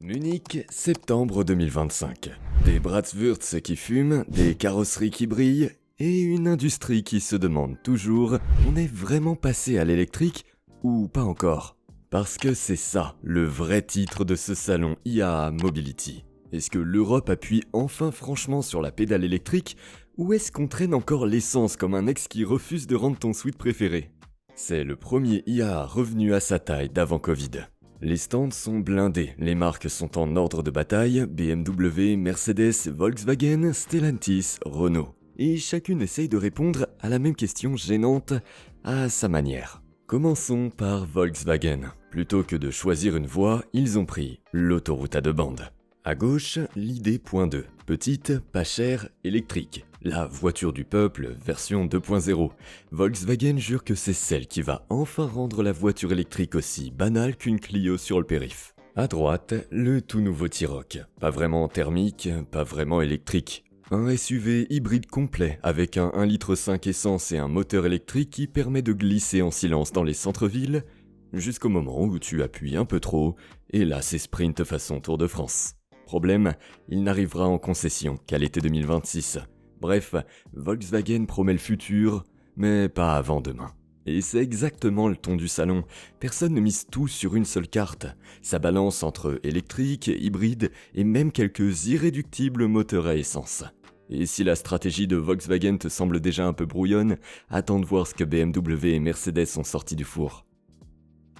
Munich, septembre 2025. Des Bratwursts qui fument, des carrosseries qui brillent, et une industrie qui se demande toujours, on est vraiment passé à l'électrique ou pas encore? Parce que c'est ça, le vrai titre de ce salon IAA Mobility. Est-ce que l'Europe appuie enfin franchement sur la pédale électrique, ou est-ce qu'on traîne encore l'essence comme un ex qui refuse de rendre ton sweat préféré? C'est le premier IAA revenu à sa taille d'avant Covid. Les stands sont blindés, les marques sont en ordre de bataille, BMW, Mercedes, Volkswagen, Stellantis, Renault. Et chacune essaye de répondre à la même question gênante à sa manière. Commençons par Volkswagen. Plutôt que de choisir une voie, ils ont pris l'autoroute à deux bandes. À gauche, l'ID.2, petite, pas chère, électrique. La voiture du peuple, version 2.0. Volkswagen jure que c'est celle qui va enfin rendre la voiture électrique aussi banale qu'une Clio sur le périph'. À droite, le tout nouveau T-Roc. Pas vraiment thermique, pas vraiment électrique. Un SUV hybride complet avec un 1,5 litre essence et un moteur électrique qui permet de glisser en silence dans les centres-villes jusqu'au moment où tu appuies un peu trop et là c'est sprint façon Tour de France. Problème, il n'arrivera en concession qu'à l'été 2026. Bref, Volkswagen promet le futur, mais pas avant demain. Et c'est exactement le ton du salon. Personne ne mise tout sur une seule carte. Ça balance entre électrique, hybride et même quelques irréductibles moteurs à essence. Et si la stratégie de Volkswagen te semble déjà un peu brouillonne, attends de voir ce que BMW et Mercedes ont sorti du four.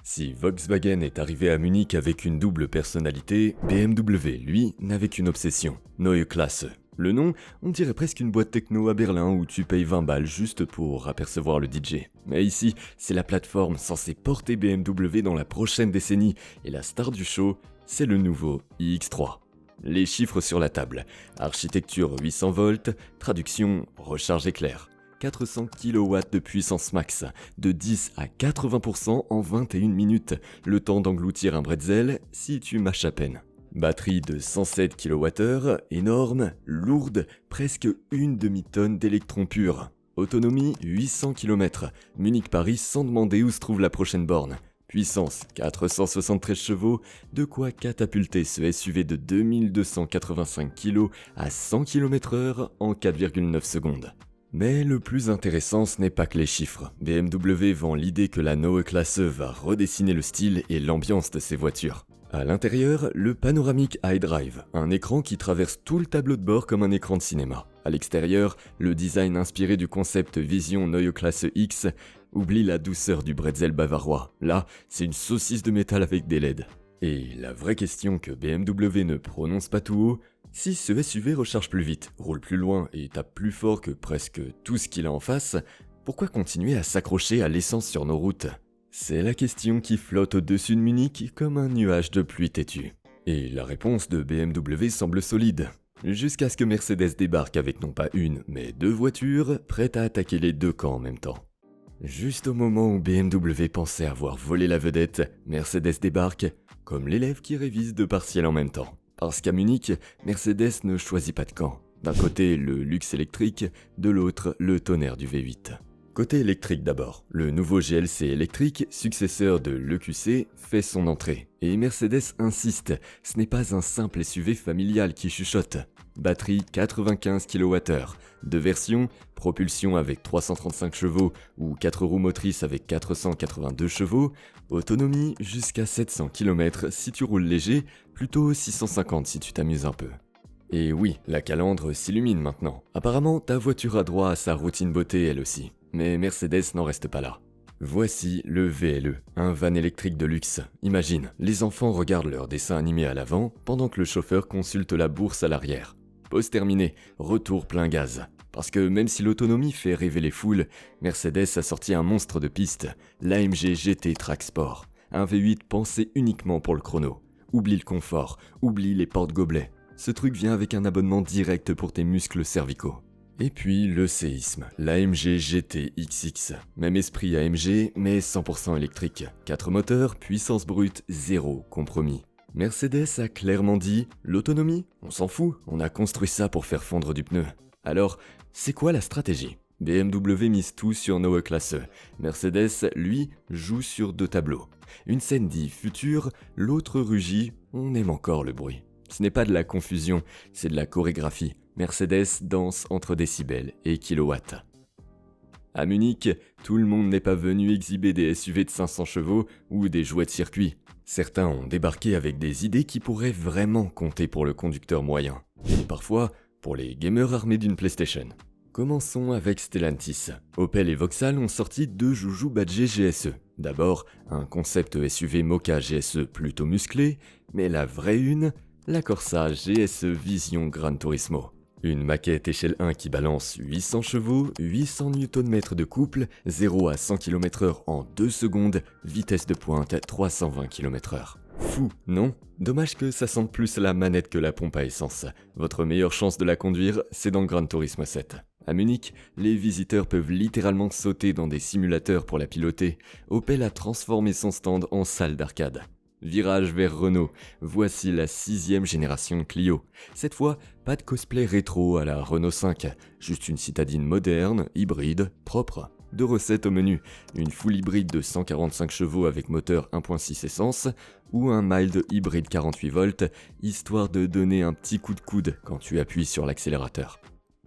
Si Volkswagen est arrivé à Munich avec une double personnalité, BMW, lui, n'avait qu'une obsession, Neue Klasse. Le nom, on dirait presque une boîte techno à Berlin où tu payes 20 balles juste pour apercevoir le DJ. Mais ici, c'est la plateforme censée porter BMW dans la prochaine décennie, et la star du show, c'est le nouveau iX3. Les chiffres sur la table. Architecture 800 volts, traduction recharge éclair. 400 kW de puissance max, de 10 à 80% en 21 minutes, le temps d'engloutir un bretzel si tu mâches à peine. Batterie de 107 kWh, énorme, lourde, presque une demi-tonne d'électrons purs. Autonomie 800 km, Munich-Paris sans demander où se trouve la prochaine borne. Puissance 473 chevaux, de quoi catapulter ce SUV de 2285 kg à 100 km/h en 4,9 secondes. Mais le plus intéressant, ce n'est pas que les chiffres. BMW vend l'idée que la Neue Klasse va redessiner le style et l'ambiance de ses voitures. À l'intérieur, le panoramique iDrive, un écran qui traverse tout le tableau de bord comme un écran de cinéma. À l'extérieur, le design inspiré du concept Vision Neue Klasse X oublie la douceur du bretzel bavarois. Là, c'est une saucisse de métal avec des LED. Et la vraie question que BMW ne prononce pas tout haut, si ce SUV recharge plus vite, roule plus loin et tape plus fort que presque tout ce qu'il a en face, pourquoi continuer à s'accrocher à l'essence sur nos routes? C'est la question qui flotte au-dessus de Munich comme un nuage de pluie têtue. Et la réponse de BMW semble solide. Jusqu'à ce que Mercedes débarque avec non pas une, mais deux voitures, prêtes à attaquer les deux camps en même temps. Juste au moment où BMW pensait avoir volé la vedette, Mercedes débarque, comme l'élève qui révise deux partiels en même temps. Parce qu'à Munich, Mercedes ne choisit pas de camp. D'un côté, le luxe électrique, de l'autre, le tonnerre du V8. Côté électrique d'abord, le nouveau GLC électrique, successeur de l'EQC, fait son entrée. Et Mercedes insiste, ce n'est pas un simple SUV familial qui chuchote. Batterie 95 kWh, deux versions, propulsion avec 335 chevaux ou 4 roues motrices avec 482 chevaux, autonomie jusqu'à 700 km si tu roules léger, plutôt 650 si tu t'amuses un peu. Et oui, la calandre s'illumine maintenant. Apparemment, ta voiture a droit à sa routine beauté elle aussi. Mais Mercedes n'en reste pas là. Voici le VLE, un van électrique de luxe. Imagine, les enfants regardent leurs dessins animés à l'avant pendant que le chauffeur consulte la bourse à l'arrière. Pause terminée, retour plein gaz. Parce que même si l'autonomie fait rêver les foules, Mercedes a sorti un monstre de piste, l'AMG GT Track Sport. Un V8 pensé uniquement pour le chrono. Oublie le confort, oublie les porte-gobelets. Ce truc vient avec un abonnement direct pour tes muscles cervicaux. Et puis le séisme, l'AMG GT XX. Même esprit AMG, mais 100% électrique. 4 moteurs, puissance brute, 0 compromis. Mercedes a clairement dit « L'autonomie, on s'en fout, on a construit ça pour faire fondre du pneu ». Alors, c'est quoi la stratégie? BMW mise tout sur Neue Klasse. Mercedes, lui, joue sur deux tableaux. Une scène dit futur, l'autre rugit, on aime encore le bruit. Ce n'est pas de la confusion, c'est de la chorégraphie. Mercedes danse entre décibels et kilowatts. À Munich, tout le monde n'est pas venu exhiber des SUV de 500 chevaux ou des jouets de circuit. Certains ont débarqué avec des idées qui pourraient vraiment compter pour le conducteur moyen. Et parfois, pour les gamers armés d'une PlayStation. Commençons avec Stellantis. Opel et Vauxhall ont sorti deux joujoux badgés GSE. D'abord, un concept SUV Mocha GSE plutôt musclé, mais la vraie une, la Corsa GSE Vision Gran Turismo. Une maquette échelle 1 qui balance 800 chevaux, 800 Nm de couple, 0 à 100 km/h en 2 secondes, vitesse de pointe 320 km/h. Fou, non? Dommage que ça sente plus la manette que la pompe à essence. Votre meilleure chance de la conduire, c'est dans Gran Turismo 7. À Munich, les visiteurs peuvent littéralement sauter dans des simulateurs pour la piloter. Opel a transformé son stand en salle d'arcade. Virage vers Renault, voici la 6e génération Clio. Cette fois, pas de cosplay rétro à la Renault 5, juste une citadine moderne, hybride, propre. Deux recettes au menu, une full hybride de 145 chevaux avec moteur 1.6 essence, ou un mild hybride 48 volts, histoire de donner un petit coup de coude quand tu appuies sur l'accélérateur.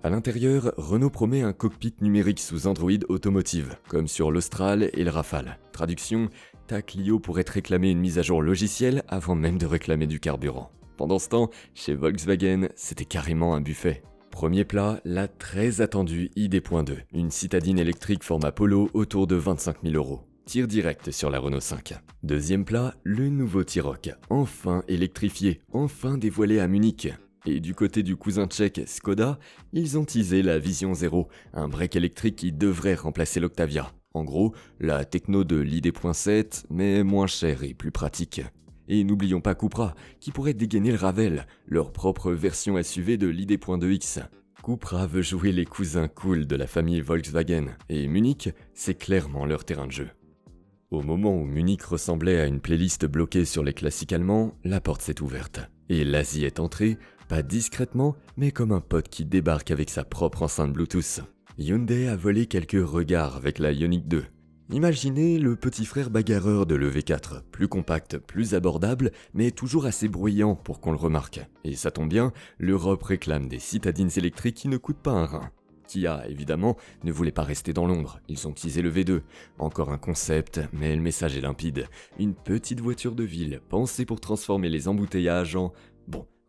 À l'intérieur, Renault promet un cockpit numérique sous Android Automotive, comme sur l'Austral et le Rafale. Traduction, ta Clio pourrait te réclamer une mise à jour logicielle avant même de réclamer du carburant. Pendant ce temps, chez Volkswagen, c'était carrément un buffet. Premier plat, la très attendue ID.2, une citadine électrique format Polo autour de 25 000 €. Tir direct sur la Renault 5. Deuxième plat, le nouveau T-Roc, enfin électrifié, enfin dévoilé à Munich. Et du côté du cousin tchèque Skoda, ils ont teasé la Vision Zero, un break électrique qui devrait remplacer l'Octavia. En gros, la techno de l'ID.7, mais moins chère et plus pratique. Et n'oublions pas Cupra, qui pourrait dégainer le Ravel, leur propre version SUV de l'ID.2X. Cupra veut jouer les cousins cool de la famille Volkswagen, et Munich, c'est clairement leur terrain de jeu. Au moment où Munich ressemblait à une playlist bloquée sur les classiques allemands, la porte s'est ouverte. Et l'Asie est entrée, pas discrètement, mais comme un pote qui débarque avec sa propre enceinte Bluetooth. Hyundai a volé quelques regards avec la Ioniq 2. Imaginez le petit frère bagarreur de l'EV4, plus compact, plus abordable, mais toujours assez bruyant pour qu'on le remarque. Et ça tombe bien, l'Europe réclame des citadines électriques qui ne coûtent pas un rein. Kia, évidemment, ne voulait pas rester dans l'ombre, ils ont teasé le V2. Encore un concept, mais le message est limpide. Une petite voiture de ville, pensée pour transformer les embouteillages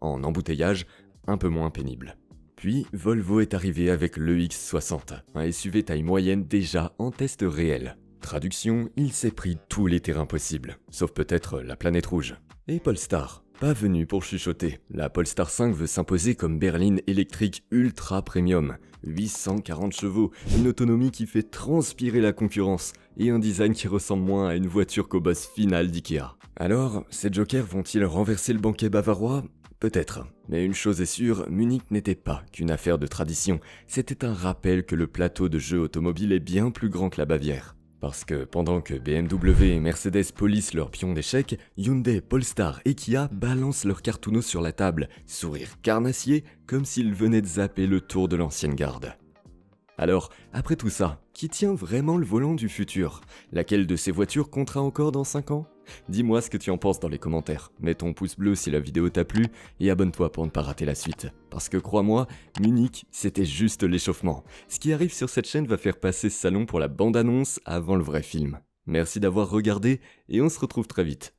en embouteillage un peu moins pénible. Puis, Volvo est arrivé avec le X60, un SUV taille moyenne déjà en test réel. Traduction, il s'est pris tous les terrains possibles, sauf peut-être la planète rouge. Et Polestar, pas venu pour chuchoter. La Polestar 5 veut s'imposer comme berline électrique ultra premium. 840 chevaux, une autonomie qui fait transpirer la concurrence, et un design qui ressemble moins à une voiture qu'au boss final d'IKEA. Alors, ces jokers vont-ils renverser le banquet bavarois ? Peut-être. Mais une chose est sûre, Munich n'était pas qu'une affaire de tradition, c'était un rappel que le plateau de jeux automobiles est bien plus grand que la Bavière. Parce que pendant que BMW et Mercedes polissent leurs pions d'échecs, Hyundai, Polestar et Kia balancent leurs cartounos sur la table, sourire carnassier comme s'ils venaient de zapper le tour de l'ancienne garde. Alors, après tout ça, qui tient vraiment le volant du futur ? Laquelle de ces voitures comptera encore dans 5 ans ? Dis-moi ce que tu en penses dans les commentaires, mets ton pouce bleu si la vidéo t'a plu et abonne-toi pour ne pas rater la suite. Parce que crois-moi, Munich, c'était juste l'échauffement. Ce qui arrive sur cette chaîne va faire passer ce salon pour la bande-annonce avant le vrai film. Merci d'avoir regardé et on se retrouve très vite.